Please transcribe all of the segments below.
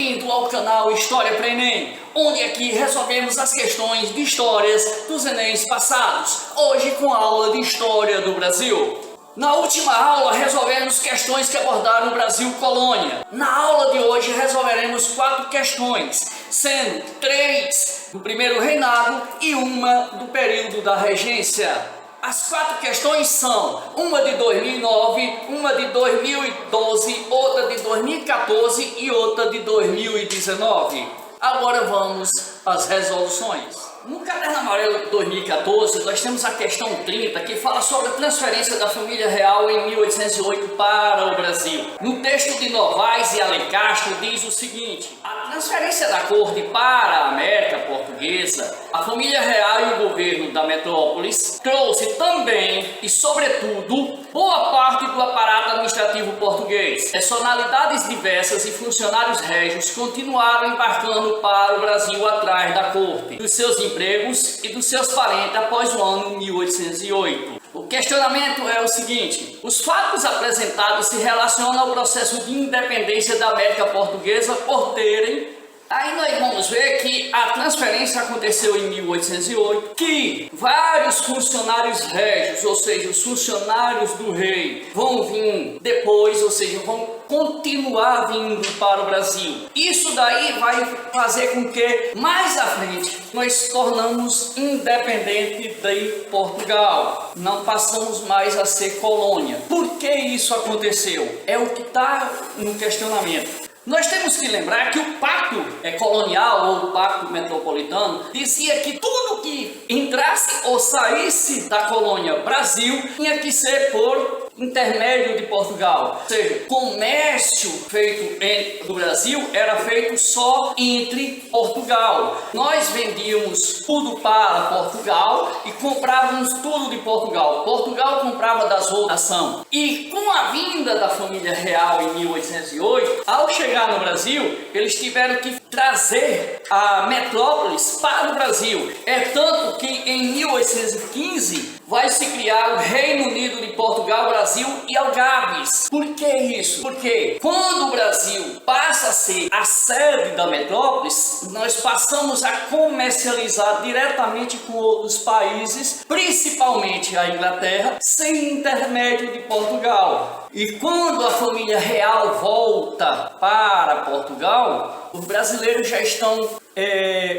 bem-vindo ao canal História para Enem, onde aqui resolvemos as questões de histórias dos Enems passados, hoje com a aula de História do Brasil. Na última aula resolvemos questões que abordaram o Brasil colônia. Na aula de hoje resolveremos 4 questões, sendo 3 do primeiro reinado e uma do período da regência. As 4 questões são uma de 2009, uma de 2012, outra de 2014 e outra de 2019. Agora vamos às resoluções. No Caderno Amarelo de 2014, nós temos a questão 30, que fala sobre a transferência da família real em 1808 para o Brasil. No texto de Novaes e Alencastro diz o seguinte: a transferência da corte para a América Portuguesa, a família real e o governo da metrópolis trouxe também e sobretudo boa parte do aparato administrativo português. Personalidades diversas e funcionários régios continuaram embarcando para o Brasil atrás da corte, dos seus empregos e dos seus parentes após o ano 1808. O questionamento é o seguinte: os fatos apresentados se relacionam ao processo de independência da América Portuguesa por terem... Aí nós vamos ver que a transferência aconteceu em 1808, que vários funcionários régios, ou seja, os funcionários do rei, vão vir depois, ou seja, vão continuar vindo para o Brasil. Isso daí vai fazer com que mais à frente nós tornamos independente de Portugal. Não passamos mais a ser colônia. Por que isso aconteceu? É o que está no questionamento. Nós temos que lembrar que o pacto colonial ou o pacto metropolitano dizia que tudo que entrasse ou saísse da colônia Brasil tinha que ser por intermédio de Portugal. Ou seja, comércio feito do Brasil era feito só entre Portugal. Nós vendíamos tudo para Portugal e comprávamos tudo de Portugal. Portugal comprava das outras nações. E com a vinda da família real em 1808, ao chegar no Brasil, eles tiveram que trazer a metrópolis para o Brasil. É tanto que em 1815 vai se criar o Reino Unido de Portugal, Brasil e Algarves. Por que isso? Porque quando o Brasil passa a ser a sede da metrópolis, nós passamos a comercializar diretamente com outros países, principalmente a Inglaterra, sem intermédio de Portugal. E quando a família real volta para Portugal, os brasileiros já estão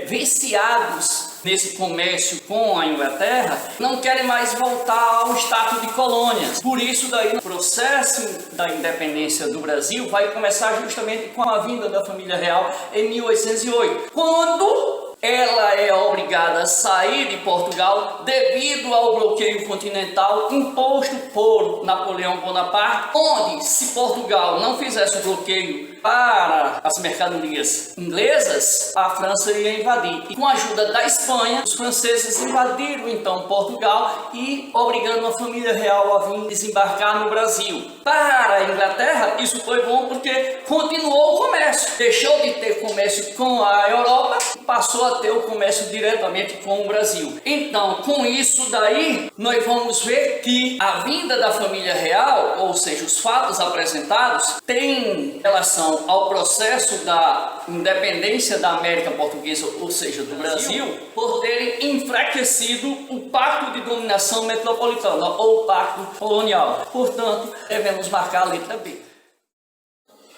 viciados nesse comércio com a Inglaterra, não querem mais voltar ao status de colônias. Por isso daí o processo da independência do Brasil vai começar justamente com a vinda da família real em 1808, quando ela é obrigada a sair de Portugal devido ao bloqueio continental imposto por Napoleão Bonaparte, onde se Portugal não fizesse o bloqueio para as mercadorias inglesas, a França ia invadir. E com a ajuda da Espanha, os franceses invadiram então Portugal e obrigando a família real a vir desembarcar no Brasil. Para a Inglaterra, isso foi bom porque continuou o comércio. Deixou de ter comércio com a Europa e passou a ter o comércio diretamente com o Brasil. Então, com isso daí, nós vamos ver que a vinda da família real, ou seja, os fatos apresentados, tem relação ao processo da independência da América Portuguesa, ou seja, do Brasil, por terem enfraquecido o pacto de dominação metropolitana, ou pacto colonial. Portanto, devemos marcar a letra B.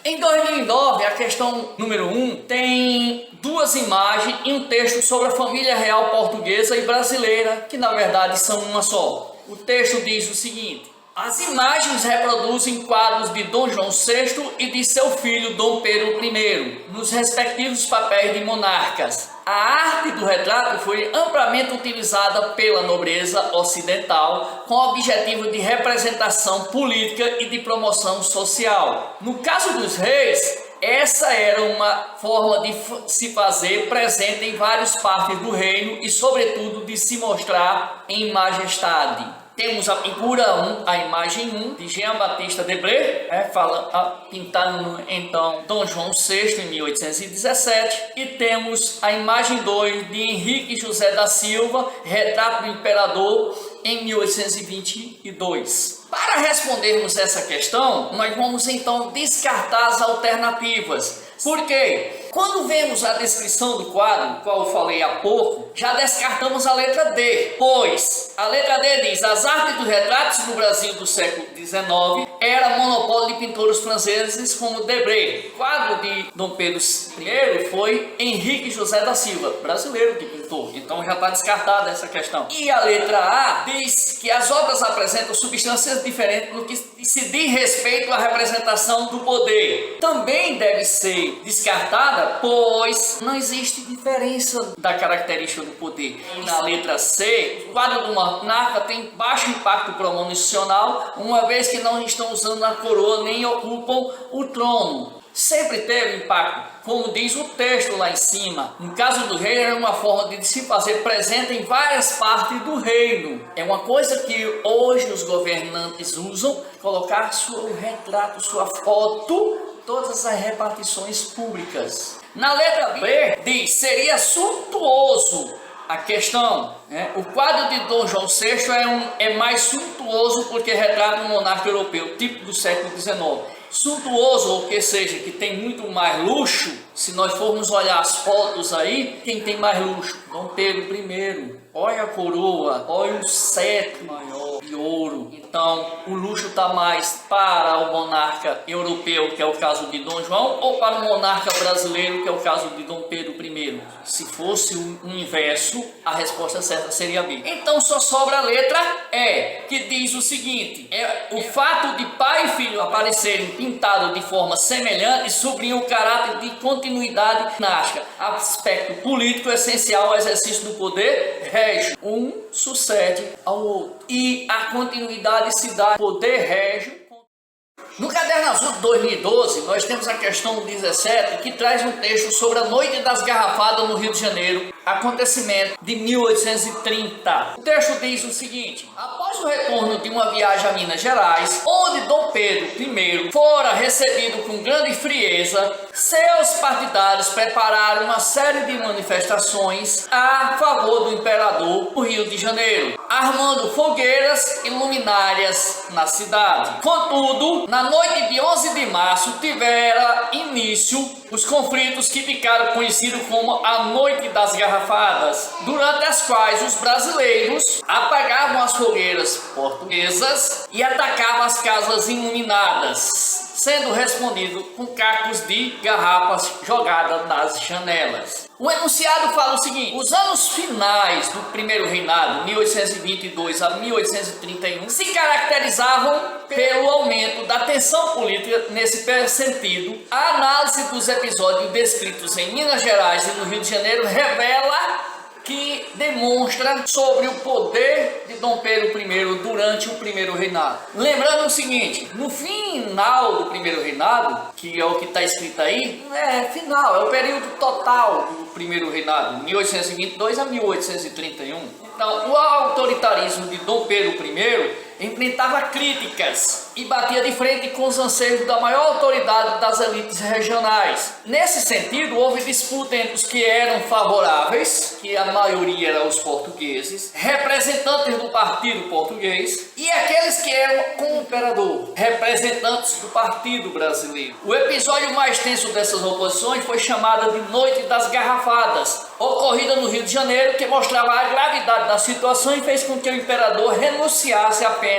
Em 2009, a questão número 1 tem 2 imagens e um texto sobre a família real portuguesa e brasileira, que na verdade são uma só. O texto diz o seguinte: as imagens reproduzem quadros de Dom João VI e de seu filho Dom Pedro I, nos respectivos papéis de monarcas. A arte do retrato foi amplamente utilizada pela nobreza ocidental com o objetivo de representação política e de promoção social. No caso dos reis, essa era uma forma de se fazer presente em várias partes do reino e, sobretudo, de se mostrar em majestade. Temos a figura 1, a imagem 1, de Jean-Baptiste Debré, pintando então Dom João VI em 1817, e temos a imagem 2 de Henrique José da Silva, retrato do imperador, em 1822. Para respondermos essa questão, nós vamos então descartar as alternativas, Por quê? Quando vemos a descrição do quadro, qual eu falei há pouco, já descartamos a letra D, pois a letra D diz: as artes dos retratos no Brasil do século XIX era monopólio de pintores franceses como Debré. O quadro de Dom Pedro I foi Henrique José da Silva, brasileiro que pintou, então já está descartada essa questão. E a letra A diz que as obras apresentam substâncias diferentes no que se diz respeito à representação do poder. Também deve ser descartada, pois não existe diferença da característica do poder. Na letra C, o quadro do monarca tem baixo impacto promocional, uma vez que não estão usando a coroa nem ocupam o trono. Sempre teve impacto, como diz o texto lá em cima. No caso do rei, era uma forma de se fazer presente em várias partes do reino. É uma coisa que hoje os governantes usam, colocar seu retrato, sua foto, todas as repartições públicas. Na letra B, diz: seria suntuoso a questão, né? O quadro de Dom João VI é mais suntuoso porque retrata um monarca europeu, tipo do século XIX. Suntuoso, ou que seja, que tem muito mais luxo. Se nós formos olhar as fotos aí, quem tem mais luxo? Dom Pedro I. Olha a coroa, olha o cetro maior de ouro. Então, o luxo está mais para o monarca europeu, que é o caso de Dom João, ou para o monarca brasileiro, que é o caso de Dom Pedro I. Se fosse o inverso, a resposta certa seria B. Então, só sobra a letra E, que diz o seguinte: o fato de pai e filho aparecerem pintados de forma semelhante sublinha o caráter de continuidade dinástica, aspecto político essencial ao exercício do poder régio. Um sucede ao outro e a continuidade se dá poder régio. No Caderno Azul de 2012, nós temos a questão 17, que traz um texto sobre a Noite das Garrafadas no Rio de Janeiro, acontecimento de 1830. O texto diz o seguinte: após o retorno de uma viagem a Minas Gerais, onde Dom Pedro I fora recebido com grande frieza, seus partidários prepararam uma série de manifestações a favor do imperador no Rio de Janeiro, armando fogueiras e luminárias na cidade. Contudo, na noite de 11 de março tivera início os conflitos que ficaram conhecidos como a Noite das Garrafadas, durante as quais os brasileiros apagavam as fogueiras portuguesas e atacavam as casas iluminadas, sendo respondido com cacos de garrafas jogadas nas janelas. O enunciado fala o seguinte: os anos finais do primeiro reinado, 1822 a 1831, se caracterizavam pelo aumento da tensão política. Nesse sentido, a análise dos episódios descritos em Minas Gerais e no Rio de Janeiro revela que demonstra sobre o poder de Dom Pedro I durante o primeiro reinado. Lembrando o seguinte: no final do primeiro reinado, que é o que está escrito aí, é final, é o período total do primeiro reinado, 1822 a 1831. Então, o autoritarismo de Dom Pedro I enfrentava críticas e batia de frente com os anseios da maior autoridade das elites regionais. Nesse sentido, houve disputa entre os que eram favoráveis, que a maioria eram os portugueses, representantes do partido português, e aqueles que eram com o imperador, representantes do partido brasileiro. O episódio mais tenso dessas oposições foi chamado de Noite das Garrafadas, ocorrida no Rio de Janeiro, que mostrava a gravidade da situação e fez com que o imperador renunciasse apenas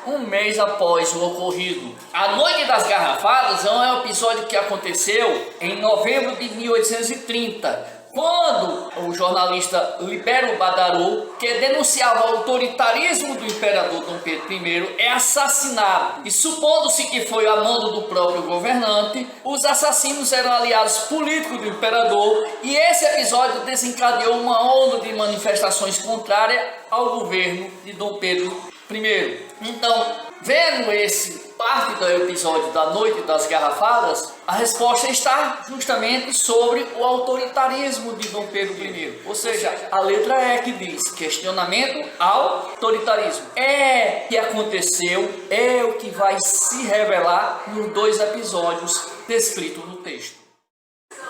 um mês após o ocorrido. A Noite das Garrafadas é um episódio que aconteceu em novembro de 1830, quando o jornalista Libério Badarou, que denunciava o autoritarismo do imperador Dom Pedro I, é assassinado. E supondo-se que foi a mando do próprio governante, os assassinos eram aliados políticos do imperador, e esse episódio desencadeou uma onda de manifestações contrárias ao governo de Dom Pedro I. Então, vendo esse parte do episódio da Noite das Garrafadas, a resposta está justamente sobre o autoritarismo de Dom Pedro I. Ou seja, a letra E que diz questionamento ao autoritarismo. É o que aconteceu, é o que vai se revelar nos dois episódios descritos no texto.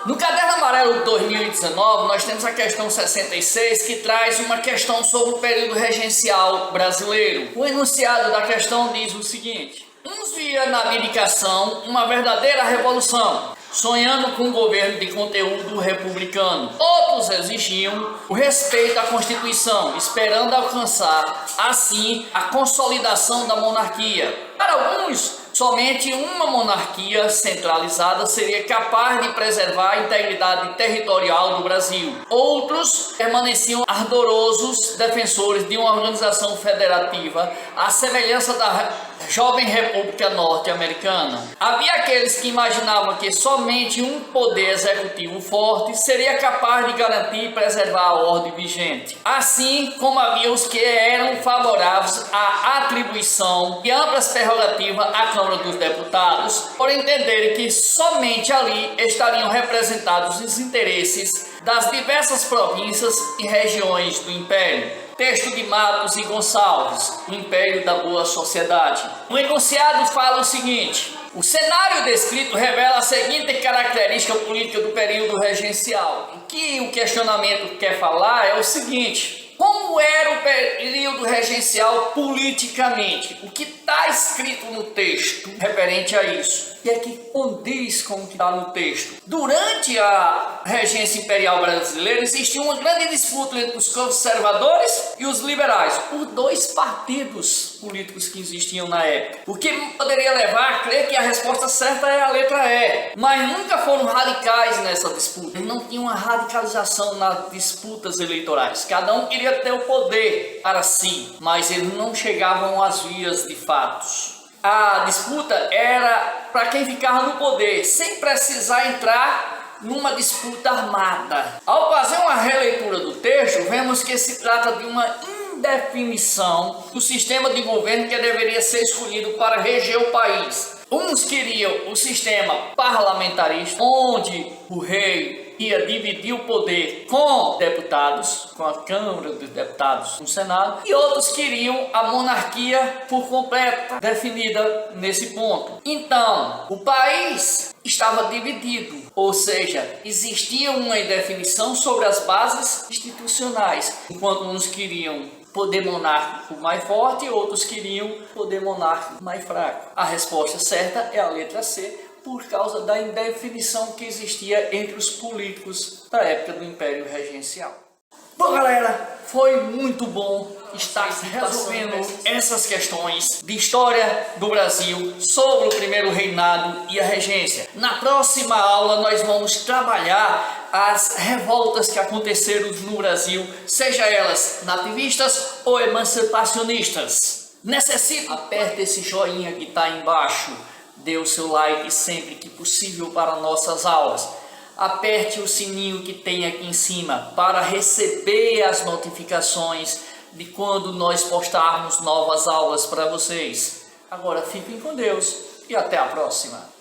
No Caderno Amarelo de 2019, nós temos a questão 66, que traz uma questão sobre o período regencial brasileiro. O enunciado da questão diz o seguinte: uns via na abdicação uma verdadeira revolução, sonhando com um governo de conteúdo republicano. Outros exigiam o respeito à Constituição, esperando alcançar, assim, a consolidação da monarquia. Para alguns, somente uma monarquia centralizada seria capaz de preservar a integridade territorial do Brasil. Outros permaneciam ardorosos defensores de uma organização federativa, à semelhança da jovem República Norte-Americana. Havia aqueles que imaginavam que somente um poder executivo forte seria capaz de garantir e preservar a ordem vigente. Assim como havia os que eram favoráveis à atribuição de amplas prerrogativas à Câmara dos Deputados, por entenderem que somente ali estariam representados os interesses das diversas províncias e regiões do Império. Texto de Matos e Gonçalves, O Império da Boa Sociedade. O enunciado fala o seguinte: o cenário descrito revela a seguinte característica política do período regencial. O que o questionamento quer falar é o seguinte: como era o período regencial politicamente? O que está escrito no texto referente a isso? E é que condiz com o que está no texto. Durante a regência imperial brasileira, existia uma grande disputa entre os conservadores e os liberais, por dois partidos políticos que existiam na época. O que poderia levar a crer que a resposta certa é a letra E. Mas nunca foram radicais nessa disputa. Eles não tinham uma radicalização nas disputas eleitorais. Cada um queria ter o poder para si, mas eles não chegavam às vias de fatos. A disputa era para quem ficava no poder, sem precisar entrar numa disputa armada. Ao fazer uma releitura do texto, vemos que se trata de uma indefinição do sistema de governo que deveria ser escolhido para reger o país. Uns queriam o sistema parlamentarista, onde o rei ia dividir o poder com deputados, com a Câmara dos Deputados, no Senado, e outros queriam a monarquia por completo, definida nesse ponto. Então, o país estava dividido, ou seja, existia uma indefinição sobre as bases institucionais, enquanto uns queriam poder monárquico mais forte e outros queriam poder monárquico mais fraco. A resposta certa é a letra C, por causa da indefinição que existia entre os políticos da época do Império Regencial. Bom, galera, foi muito bom estar resolvendo essas questões de história do Brasil sobre o primeiro reinado e a regência. Na próxima aula nós vamos trabalhar as revoltas que aconteceram no Brasil, seja elas nativistas ou emancipacionistas. Aperte esse joinha que está aí embaixo, dê o seu like sempre que possível para nossas aulas. Aperte o sininho que tem aqui em cima para receber as notificações de quando nós postarmos novas aulas para vocês. Agora fiquem com Deus e até a próxima.